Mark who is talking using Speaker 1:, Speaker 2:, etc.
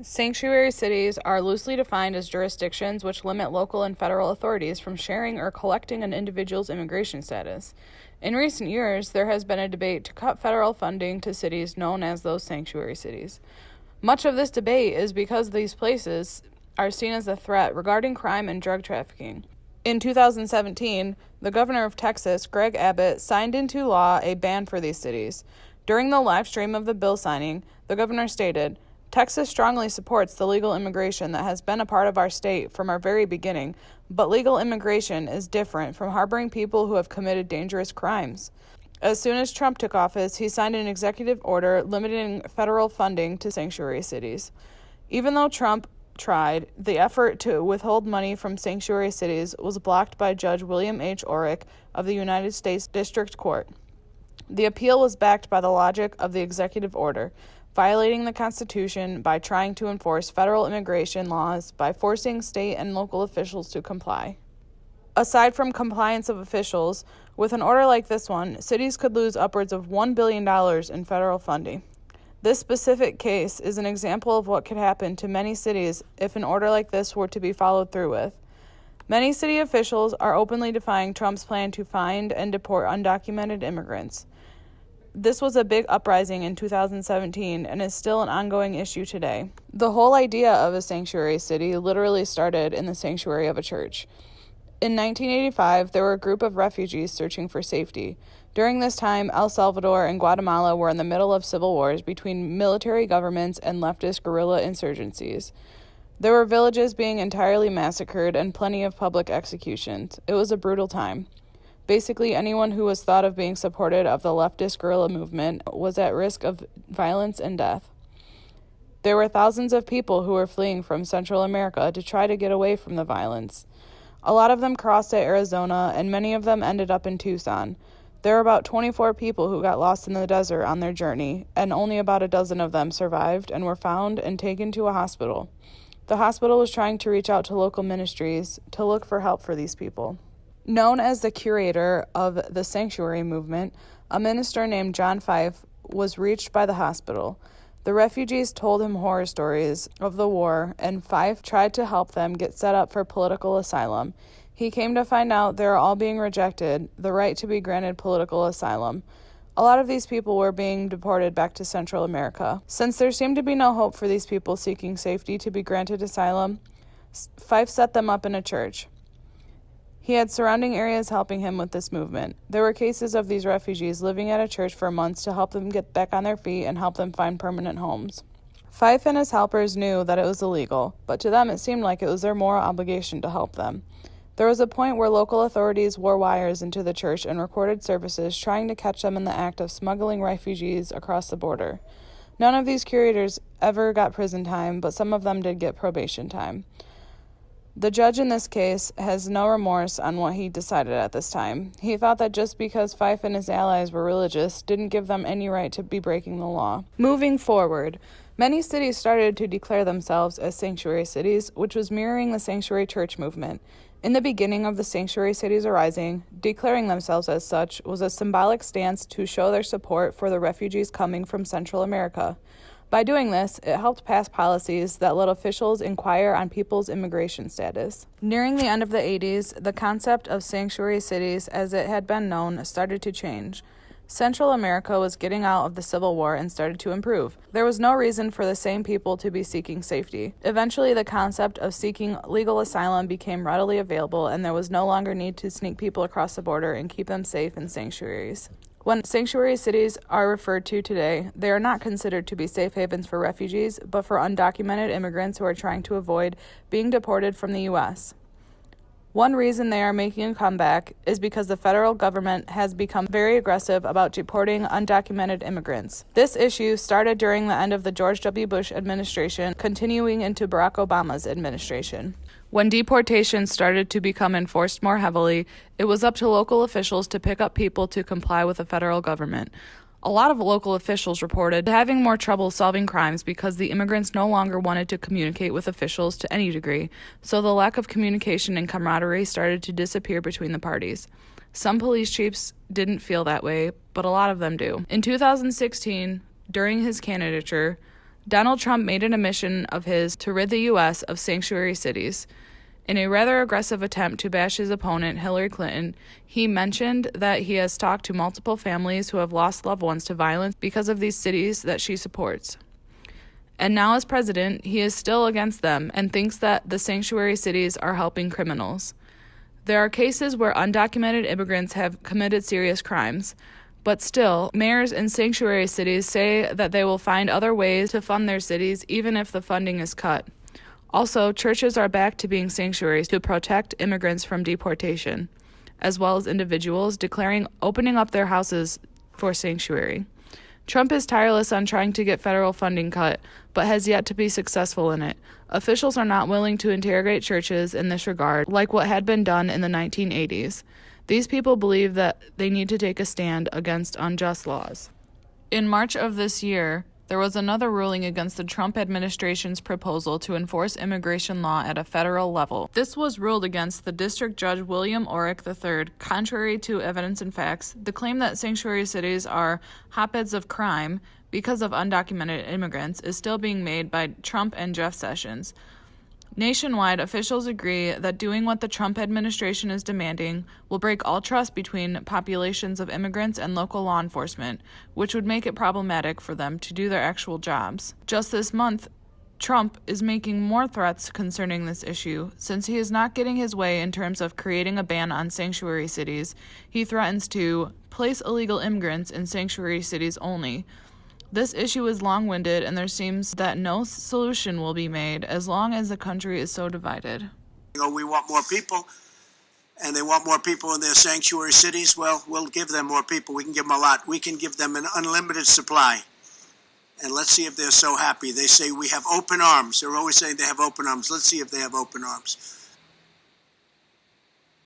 Speaker 1: Sanctuary cities are loosely defined as jurisdictions which limit local and federal authorities from sharing or collecting an individual's immigration status. In recent years, there has been a debate to cut federal funding to cities known as those sanctuary cities. Much of this debate is because these places are seen as a threat regarding crime and drug trafficking. In 2017, the governor of Texas, Greg Abbott, signed into law a ban for these cities. During the live stream of the bill signing, the governor stated, "Texas strongly supports the legal immigration that has been a part of our state from our very beginning, but legal immigration is different from harboring people who have committed dangerous crimes." As soon as Trump took office, he signed an executive order limiting federal funding to sanctuary cities. Even though Trump tried, the effort to withhold money from sanctuary cities was blocked by Judge William H. Orrick of the United States District Court. The appeal was backed by the logic of the executive order, violating the Constitution by trying to enforce federal immigration laws by forcing state and local officials to comply. Aside from compliance of officials, with an order like this one, cities could lose upwards of $1 billion in federal funding. This specific case is an example of what could happen to many cities if an order like this were to be followed through with. Many city officials are openly defying Trump's plan to find and deport undocumented immigrants. This was a big uprising in 2017 and is still an ongoing issue today. The whole idea of a sanctuary city literally started in the sanctuary of a church. In 1985, there were a group of refugees searching for safety. During this time, El Salvador and Guatemala were in the middle of civil wars between military governments and leftist guerrilla insurgencies. There were villages being entirely massacred and plenty of public executions. It was a brutal time. Basically, anyone who was thought of being supportive of the leftist guerrilla movement was at risk of violence and death. There were thousands of people who were fleeing from Central America to try to get away from the violence. A lot of them crossed at Arizona, and many of them ended up in Tucson. There were about 24 people who got lost in the desert on their journey, and only about a dozen of them survived and were found and taken to a hospital. The hospital was trying to reach out to local ministries to look for help for these people. Known as the curator of the sanctuary movement, a minister named John Fife was reached by the hospital. The refugees told him horror stories of the war, and Fife tried to help them get set up for political asylum. He came to find out they were all being rejected the right to be granted political asylum. A lot of these people were being deported back to Central America. Since there seemed to be no hope for these people seeking safety to be granted asylum, Fife set them up in a church. He had surrounding areas helping him with this movement. There were cases of these refugees living at a church for months to help them get back on their feet and help them find permanent homes. Fife and his helpers knew that it was illegal, but to them it seemed like it was their moral obligation to help them. There was a point where local authorities wore wires into the church and recorded services trying to catch them in the act of smuggling refugees across the border. None of these curators ever got prison time, but some of them did get probation time. The judge in this case has no remorse on what he decided at this time. He thought that just because Fife and his allies were religious didn't give them any right to be breaking the law. Moving forward, many cities started to declare themselves as sanctuary cities, which was mirroring the sanctuary church movement. In the beginning of the sanctuary cities arising, declaring themselves as such was a symbolic stance to show their support for the refugees coming from Central America. By doing this, it helped pass policies that let officials inquire on people's immigration status. Nearing the end of the 80s, the concept of sanctuary cities, as it had been known, started to change. Central America was getting out of the Civil War and started to improve. There was no reason for the same people to be seeking safety. Eventually, the concept of seeking legal asylum became readily available, and there was no longer need to sneak people across the border and keep them safe in sanctuaries. When sanctuary cities are referred to today, they are not considered to be safe havens for refugees, but for undocumented immigrants who are trying to avoid being deported from the U.S. One reason they are making a comeback is because the federal government has become very aggressive about deporting undocumented immigrants. This issue started during the end of the George W. Bush administration, continuing into Barack Obama's administration. When deportations started to become enforced more heavily, it was up to local officials to pick up people to comply with the federal government. A lot of local officials reported having more trouble solving crimes because the immigrants no longer wanted to communicate with officials to any degree, so the lack of communication and camaraderie started to disappear between the parties. Some police chiefs didn't feel that way, but a lot of them do. In 2016, during his candidature, Donald Trump made it a mission of his to rid the U.S. of sanctuary cities. In a rather aggressive attempt to bash his opponent, Hillary Clinton, he mentioned that he has talked to multiple families who have lost loved ones to violence because of these cities that she supports. And now, as president, he is still against them and thinks that the sanctuary cities are helping criminals. There are cases where undocumented immigrants have committed serious crimes, but still, mayors in sanctuary cities say that they will find other ways to fund their cities even if the funding is cut. Also, churches are back to being sanctuaries to protect immigrants from deportation, as well as individuals opening up their houses for sanctuary. Trump is tireless on trying to get federal funding cut, but has yet to be successful in it. Officials are not willing to interrogate churches in this regard, like what had been done in the 1980s. These people believe that they need to take a stand against unjust laws. In March of this year, there was another ruling against the Trump administration's proposal to enforce immigration law at a federal level. This was ruled against the District Judge William Orrick III, contrary to evidence and facts. The claim that sanctuary cities are hotbeds of crime because of undocumented immigrants is still being made by Trump and Jeff Sessions. Nationwide, officials agree that doing what the Trump administration is demanding will break all trust between populations of immigrants and local law enforcement, which would make it problematic for them to do their actual jobs. Just this month, Trump is making more threats concerning this issue. Since he is not getting his way in terms of creating a ban on sanctuary cities, he threatens to place illegal immigrants in sanctuary cities only. This issue is long-winded, and there seems that no solution will be made as long as the country is so divided.
Speaker 2: We want more people, and they want more people in their sanctuary cities. Well, we'll give them more people. We can give them a lot. We can give them an unlimited supply. And let's see if they're so happy. They say we have open arms. They're always saying they have open arms. Let's see if they have open arms.